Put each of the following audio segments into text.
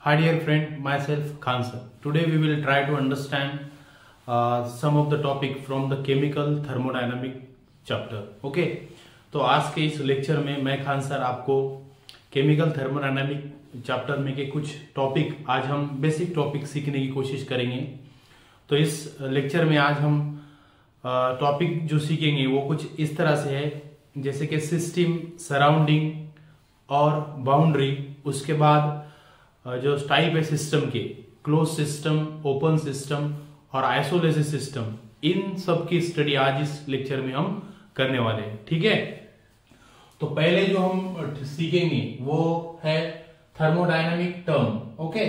Hi dear friend, myself Khan sir. Today we will try to understand some of the topic from the chemical thermodynamic chapter. Okay? तो आज के इस lecture में मैं Khan sir आपको chemical thermodynamic chapter में के कुछ टॉपिक आज हम बेसिक टॉपिक सीखने की कोशिश करेंगे। तो इस लेक्चर में आज हम टॉपिक जो सीखेंगे वो कुछ इस तरह से है, जैसे कि सिस्टम, सराउंडिंग और बाउंड्री। उसके बाद जो टाइप है सिस्टम के, क्लोज सिस्टम, ओपन सिस्टम और आइसोलेसिस सिस्टम, इन सब की स्टडी आज इस लेक्चर में हम करने वाले हैं। ठीक है, तो पहले जो हम सीखेंगे वो है thermodynamic term. Okay,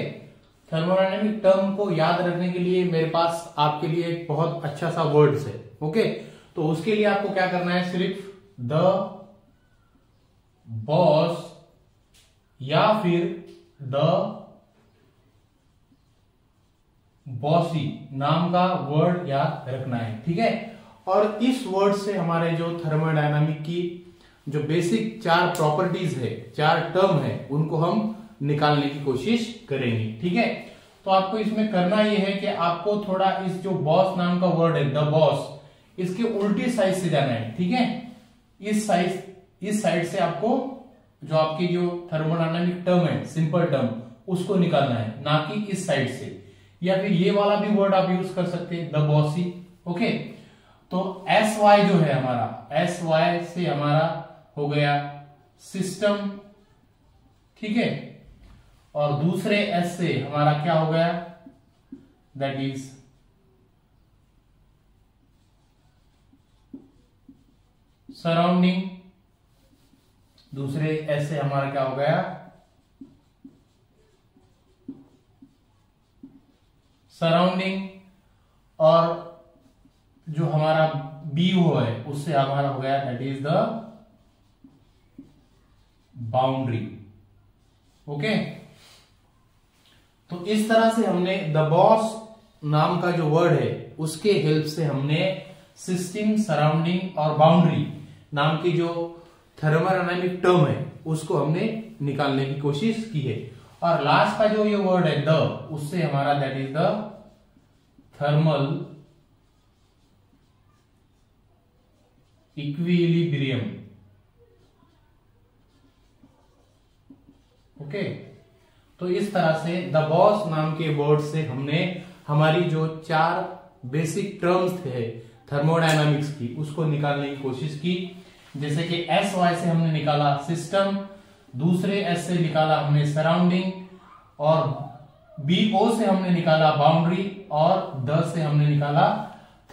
thermodynamic term को याद रखने के लिए मेरे पास आपके लिए एक बहुत अच्छा सा वर्ड्स है। ओके, तो उसके लिए आपको क्या करना है, सिर्फ द बॉस या फिर द बॉसी नाम का वर्ड याद रखना है। ठीक है, और इस वर्ड से हमारे जो थर्मोडायनामिक की जो बेसिक चार प्रॉपर्टीज है, चार टर्म है, उनको हम निकालने की कोशिश करेंगे। ठीक है, तो आपको इसमें करना यह है कि आपको थोड़ा इस जो बॉस नाम का वर्ड है, द बॉस, इसके उल्टी साइड से जाना है। ठीक है, इस साइड से आपको जो आपकी जो थर्मोडायनामिक टर्म है, सिंपल टर्म, उसको निकालना है, ना कि इस साइड से। या फिर ये वाला भी वर्ड आप यूज कर सकते हैं, द बॉसी। ओके, तो एस वाई जो है हमारा, एस वाई से हमारा हो गया सिस्टम। ठीक है, और दूसरे एस से हमारा क्या हो गया, दैट इज सराउंडिंग। दूसरे एस से हमारा क्या हो गया, सराउंडिंग। और जो हमारा बी ओ है उससे हमारा हो गया, that is the boundary. Okay, तो इस तरह से हमने द बॉस नाम का जो वर्ड है उसके हेल्प से हमने सिस्टम, सराउंडिंग और बाउंड्री नाम की जो थर्मोडायनामिक टर्म है उसको हमने निकालने की कोशिश की है। और लास्ट का जो ये वर्ड है द, उससे हमारा that is the thermal equilibrium. Okay, तो इस तरह से द बॉस नाम के वर्ड से हमने हमारी जो चार बेसिक टर्म्स थे थर्मोडायनामिक्स की, उसको निकालने की कोशिश की। जैसे कि एस वाई से हमने निकाला सिस्टम, दूसरे एस से निकाला हमने सराउंडिंग, और बी ओ से हमने निकाला बाउंड्री, और द से हमने निकाला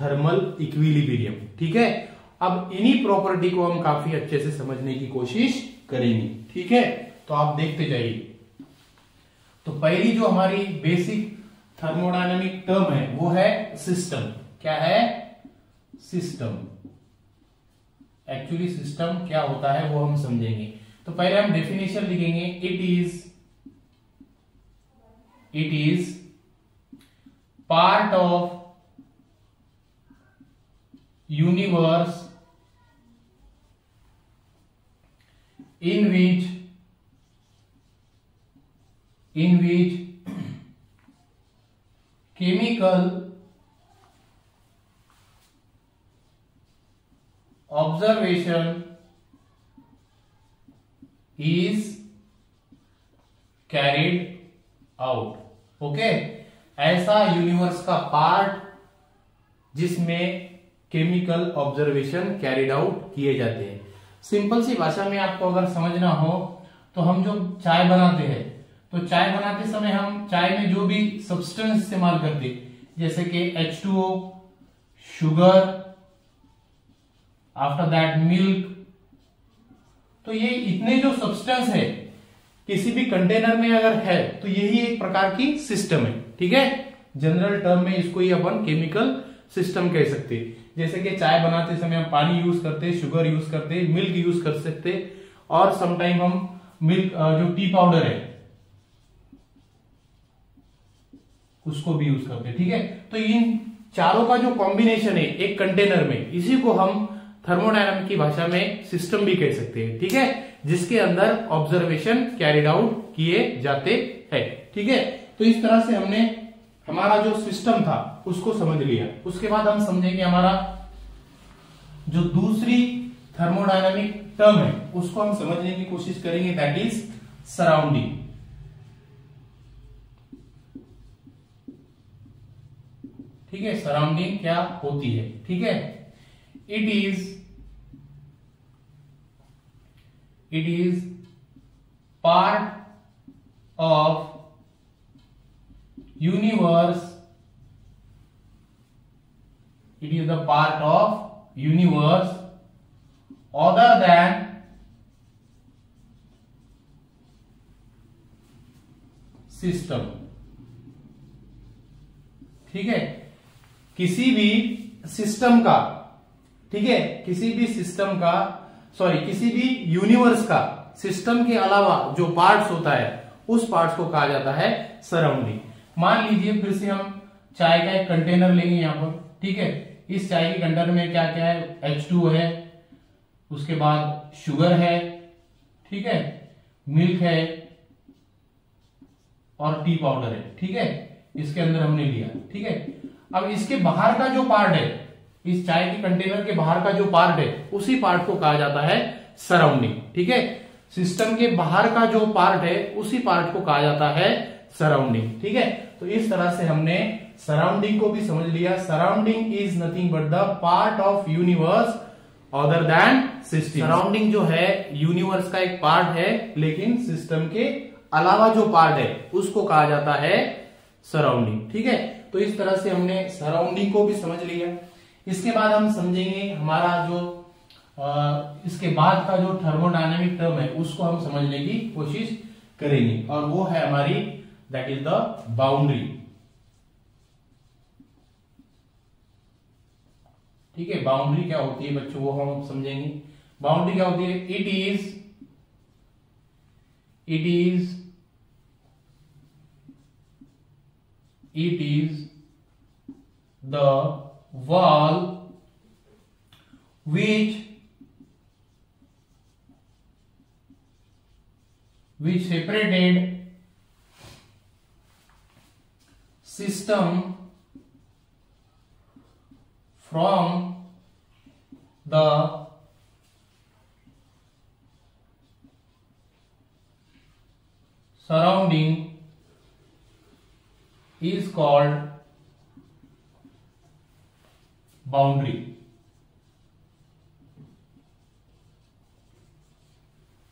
थर्मल इक्विलिब्रियम। ठीक है, अब इन्हीं प्रॉपर्टी को हम काफी अच्छे से समझने की कोशिश करेंगे। ठीक है, तो आप देखते जाइए। तो पहली जो हमारी बेसिक थर्मोडायनामिक टर्म है वो है सिस्टम। क्या है, सिस्टम। एक्चुअली सिस्टम क्या होता है वो हम समझेंगे। तो पहले हम डेफिनेशन लिखेंगे, it is part of universe in which chemical observation is carried out। Okay, ऐसा यूनिवर्स का पार्ट जिसमें केमिकल ऑब्जर्वेशन कैरिड आउट किए जाते हैं। सिंपल सी भाषा में आपको अगर समझना हो तो हम जो चाय बनाते हैं, तो चाय बनाते समय हम चाय में जो भी सब्सटेंस इस्तेमाल करते, जैसे कि H2O, sugar, after that milk, तो ये इतने जो सब्सटेंस है किसी भी कंटेनर में अगर है तो यही एक प्रकार की सिस्टम है। ठीक है, जनरल टर्म में इसको ही अपन केमिकल सिस्टम कह सकते हैं। जैसे कि चाय बनाते समय हम पानी यूज करते, शुगर यूज करते, मिल्क यूज कर सकते, और समटाइम हम मिल्क जो टी पाउडर है उसको भी यूज करते। ठीक है, तो इन चारों का जो कॉम्बिनेशन है एक कंटेनर में, इसी को हम थर्मोडायनामिक की भाषा में सिस्टम भी कह सकते हैं, ठीक है, जिसके अंदर ऑब्जर्वेशन कैरिड आउट किए जाते हैं, ठीक है। तो इस तरह से हमने हमारा जो सिस्टम था उसको समझ लिया। उसके बाद हम समझेंगे हमारा जो दूसरी थर्मोडायनामिक टर्म है उसको हम समझने की कोशिश करेंगे, दैट इज सराउंडिंग। ठीक है, सराउंडिंग क्या होती है, ठीक है। It is part of universe, it is the part of universe other than system, ठीक है। किसी भी सिस्टम का, ठीक है, किसी भी सिस्टम का, सॉरी, किसी भी यूनिवर्स का सिस्टम के अलावा जो पार्ट्स होता है उस पार्ट्स को कहा जाता है सराउंडिंग। मान लीजिए फिर से हम चाय का एक कंटेनर लेंगे यहां पर, ठीक है। इस चाय के कंटेनर में क्या क्या है, H2 है, उसके बाद शुगर है, ठीक है, मिल्क है और टी पाउडर है, ठीक है। इसके अंदर हमने लिया, ठीक है। अब इसके बाहर का जो पार्ट है, इस चाय के कंटेनर के बाहर का जो पार्ट है उसी पार्ट को कहा जाता है सराउंडिंग, ठीक है। सिस्टम के बाहर का जो पार्ट है उसी पार्ट को कहा जाता है सराउंडिंग, ठीक है। तो इस तरह से हमने सराउंडिंग को भी समझ लिया। Surrounding is nothing but the part of universe other than system. Surrounding जो है यूनिवर्स का एक पार्ट है, लेकिन सिस्टम के अलावा जो पार्ट है उसको कहा जाता है सराउंडिंग, ठीक है। तो इस तरह से हमने सराउंडिंग को भी समझ लिया। इसके बाद हम समझेंगे हमारा जो इसके बाद का जो थर्मोडायनेमिक टर्म है उसको हम समझने की कोशिश करेंगे, और वो है हमारी दैट इज द बाउंड्री, ठीक है। बाउंड्री क्या होती है बच्चों, वो हम समझेंगे। बाउंड्री क्या होती है, it is the wall which separated system from the surrounding is called boundary.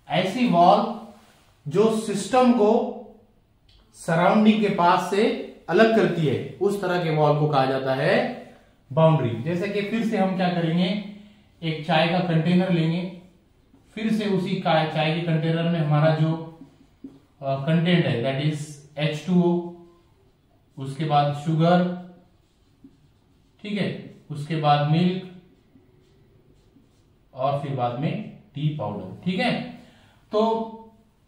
ऐसी वॉल जो सिस्टम को सराउंडिंग के पास से अलग करती है, उस तरह के वॉल को कहा जाता है बाउंड्री। जैसे कि फिर से हम क्या करेंगे, एक चाय का कंटेनर लेंगे, फिर से उसी चाय के कंटेनर में हमारा जो कंटेंट है दैट इज H2O, उसके बाद शुगर, ठीक है, उसके बाद मिल्क और फिर बाद में टी पाउडर, ठीक है। तो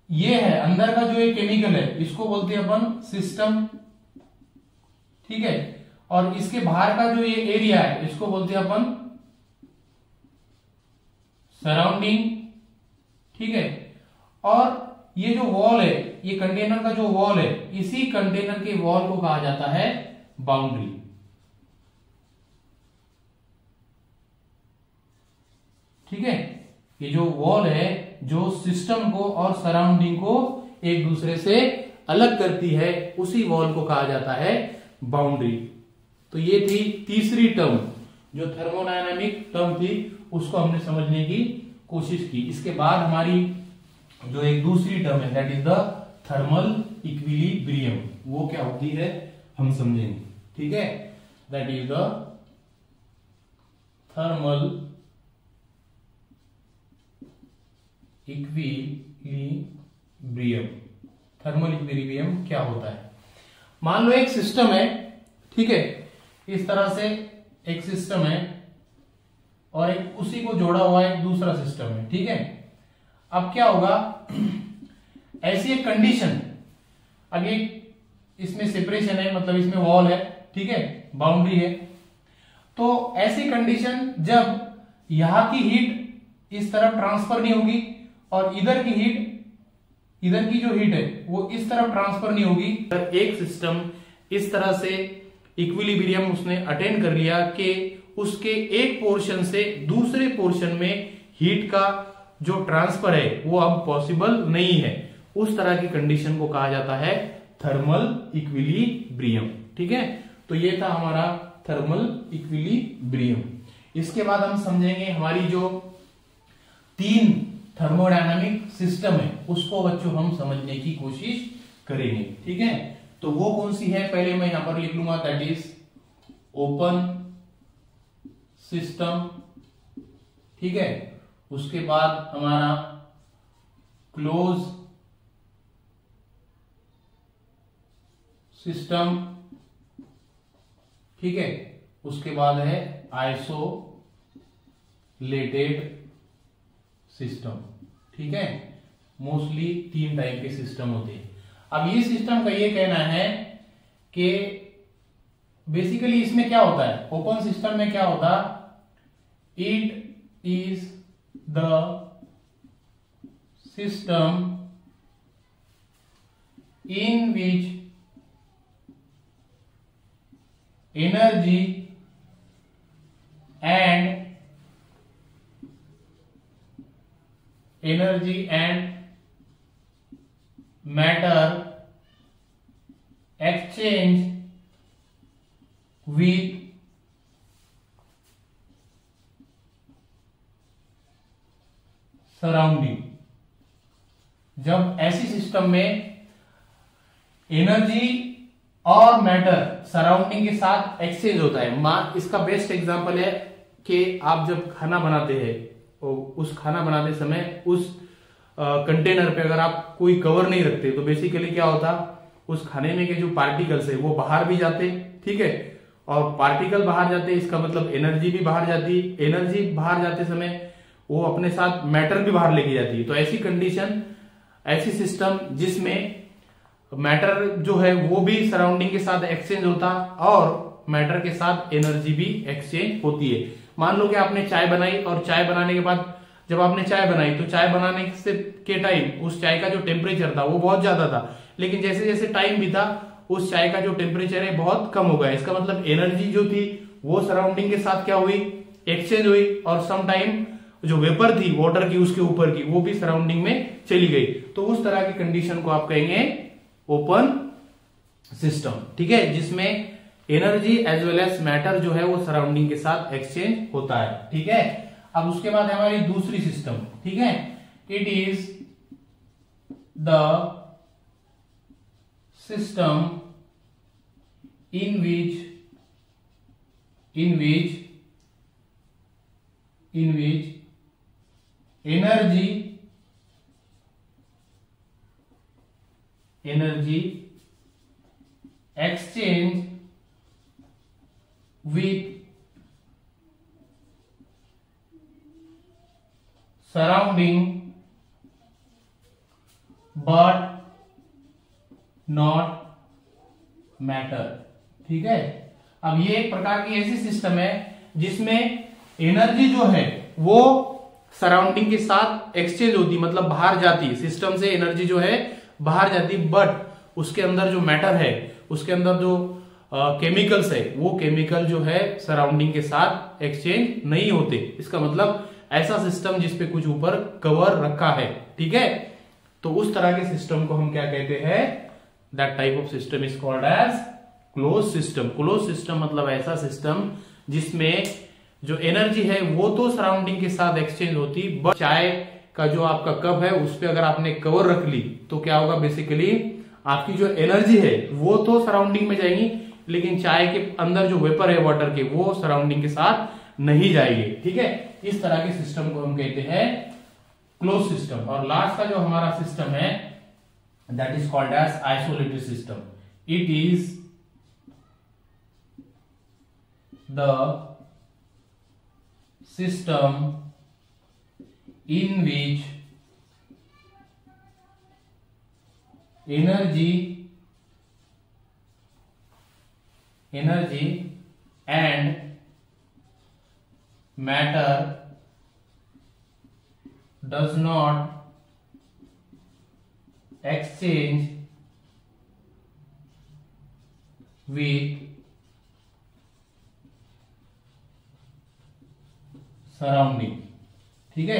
ये है अंदर का जो एक केमिकल है, इसको बोलते हैं अपन सिस्टम, ठीक है। और इसके बाहर का जो ये एरिया है इसको बोलते हैं अपन सराउंडिंग, ठीक है। और ये जो वॉल है, ये कंटेनर का जो वॉल है, इसी कंटेनर के वॉल को कहा जाता है बाउंड्री, ठीक है। ये जो वॉल है जो सिस्टम को और सराउंडिंग को एक दूसरे से अलग करती है, उसी वॉल को कहा जाता है बाउंड्री। तो ये थी तीसरी टर्म, जो थर्मोडायनामिक टर्म थी, उसको हमने समझने की कोशिश की। इसके बाद हमारी जो एक दूसरी टर्म है that is the thermal equilibrium, वो क्या होती है हम समझेंगे, ठीक है। That is the thermal equilibrium. Thermal equilibrium क्या होता है, मान लो एक सिस्टम है, ठीक है, इस तरह से एक सिस्टम है और एक उसी को जोड़ा हुआ एक दूसरा सिस्टम है, ठीक है। अब क्या होगा, ऐसी एक कंडीशन, अब ये इसमें सेपरेशन है, मतलब इसमें वॉल है, ठीक है, बाउंड्री है। तो ऐसी कंडीशन जब यहां की हीट इस तरफ ट्रांसफर नहीं होगी और इधर की जो हीट है वो इस तरफ ट्रांसफर नहीं होगी। एक सिस्टम इस तरह से इक्विलिब्रियम उसने अटेन कर लिया कि उसके एक पोर्शन से दूसरे पोर्शन में हीट का जो ट्रांसफर है वो अब पॉसिबल नहीं है, उस तरह की कंडीशन को कहा जाता है थर्मल इक्विलिब्रियम। ठीक है, तो ये था हमारा थर्मल इक्विलिब्रियम। इसके बाद हम समझेंगे हमारी जो 3 थर्मोडायनामिक सिस्टम है उसको बच्चों हम समझने की कोशिश करेंगे। ठीक है, तो वो कौन सी है पहले मैं यहां पर लिख लूंगा, दैट इज ओपन सिस्टम। ठीक है, उसके बाद हमारा क्लोज सिस्टम। ठीक है, उसके बाद है आइसोलेटेड सिस्टम। ठीक है, मोस्टली 3 टाइप के सिस्टम होते हैं। अब ये सिस्टम का ये कहना है कि बेसिकली इसमें क्या होता है, ओपन सिस्टम में क्या होता, it is the system in which energy and matter exchange with surrounding. जब ऐसी सिस्टम में एनर्जी और मैटर सराउंडिंग के साथ एक्सचेंज होता है। इसका बेस्ट एग्जांपल है कि आप जब खाना बनाते हैं तो उस खाना बनाते समय उस कंटेनर पे अगर आप कोई कवर नहीं रखते तो बेसिकली क्या होता, उस खाने में के जो पार्टिकल्स है वो बाहर भी जाते। ठीक है, और पार्टिकल बाहर जाते इसका मतलब एनर्जी भी बाहर जाती। एनर्जी बाहर जाते समय वो अपने साथ मैटर भी बाहर लेके जाती है। तो ऐसी कंडीशन, ऐसी सिस्टम जिसमें मैटर जो है वो भी सराउंडिंग के साथ एक्सचेंज होता और मैटर के साथ एनर्जी भी एक्सचेंज होती है। मान लो कि आपने चाय बनाई और चाय बनाने के बाद जब आपने चाय बनाई तो चाय बनाने से के टाइम उस चाय का जो टेम्परेचर था वो बहुत ज्यादा था, लेकिन जैसे जैसे टाइम बीता उस चाय का जो टेम्परेचर है बहुत कम हो गया। इसका मतलब एनर्जी जो थी वो सराउंडिंग के साथ क्या हुई, एक्सचेंज हुई, और सम टाइम जो वेपर थी वाटर की उसके ऊपर की वो भी सराउंडिंग में चली गई। तो उस तरह की कंडीशन को आप कहेंगे ओपन सिस्टम। ठीक है, जिसमें energy as well as matter जो है वो सराउंडिंग के साथ एक्सचेंज होता है। ठीक है, अब उसके बाद है हमारी दूसरी सिस्टम। ठीक है, it is the system in which energy exchange with surrounding but not matter. ठीक है, अब ये एक प्रकार की ऐसी सिस्टम है जिसमें एनर्जी जो है वो सराउंडिंग के साथ एक्सचेंज होती, मतलब बाहर जाती, सिस्टम से एनर्जी जो है बाहर जाती, बट उसके अंदर जो मैटर है, उसके अंदर जो केमिकल्स है वो केमिकल जो है सराउंडिंग के साथ एक्सचेंज नहीं होते। इसका मतलब ऐसा सिस्टम जिसपे कुछ ऊपर कवर रखा है। ठीक है, तो उस तरह के सिस्टम को हम क्या कहते हैं, that type of system is called as close system. Close system मतलब ऐसा सिस्टम जिसमें जो एनर्जी है वो तो सराउंडिंग के साथ एक्सचेंज होती, बट चाय का जो आपका कप है उस पर अगर आपने कवर रख ली तो क्या होगा, बेसिकली आपकी जो एनर्जी है वो तो सराउंडिंग में जाएगी, लेकिन चाय के अंदर जो वेपर है वाटर के वो सराउंडिंग के साथ नहीं जाएगी। ठीक है, इस तरह के सिस्टम को हम कहते हैं क्लोज सिस्टम। और लास्ट का जो हमारा सिस्टम है that is called as isolated system. It is the system in which energy and matter does not exchange with surrounding. ठीक है,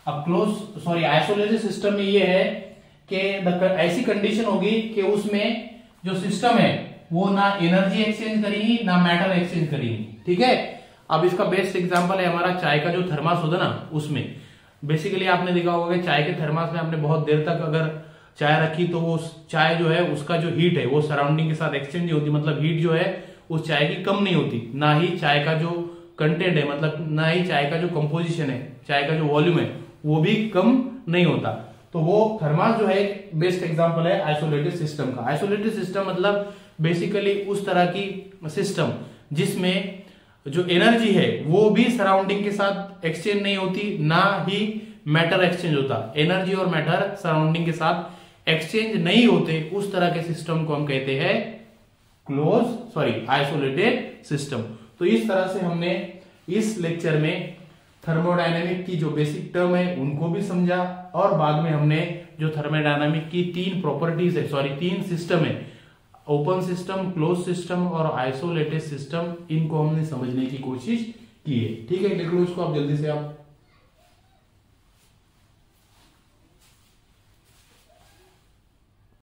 अब आइसोलेटेड सिस्टम में ये है कि ऐसी कंडीशन होगी कि उसमें जो सिस्टम है वो ना एनर्जी एक्सचेंज करेगी ना मैटर एक्सचेंज करेगी। ठीक है, अब इसका बेस्ट एग्जांपल है हमारा चाय का जो थर्मास होता है ना, उसमें बेसिकली आपने देखा होगा कि चाय के थर्मास में आपने बहुत देर तक अगर चाय रखी तो वो चाय जो है उसका जो हीट है वो सराउंडिंग के साथ एक्सचेंज नहीं होती, मतलब हीट जो है उस चाय की कम नहीं होती, ना ही चाय का जो कंटेंट है, मतलब ना ही चाय का जो कंपोजिशन है, चाय का जो वॉल्यूम है वो भी कम नहीं होता। तो वो थर्मास जो है एक बेस्ट एग्जांपल है आइसोलेटेड सिस्टम का। आइसोलेटेड सिस्टम मतलब बेसिकली उस तरह की सिस्टम जिसमें जो एनर्जी है वो भी सराउंडिंग के साथ एक्सचेंज नहीं होती, ना ही मैटर एक्सचेंज होता। एनर्जी और मैटर सराउंडिंग के साथ एक्सचेंज नहीं होते, उस तरह के सिस्टम को हम कहते हैं आइसोलेटेड सिस्टम। तो इस तरह से हमने इस लेक्चर में थर्मोडायनेमिक की जो बेसिक टर्म है उनको भी समझा, और बाद में हमने जो थर्मोडायनेमिक की तीन सिस्टम है, ओपन सिस्टम, क्लोज सिस्टम और आइसोलेटेड सिस्टम, इनको हमने समझने की कोशिश की है। ठीक है, लिख लो इसको आप जल्दी से आप।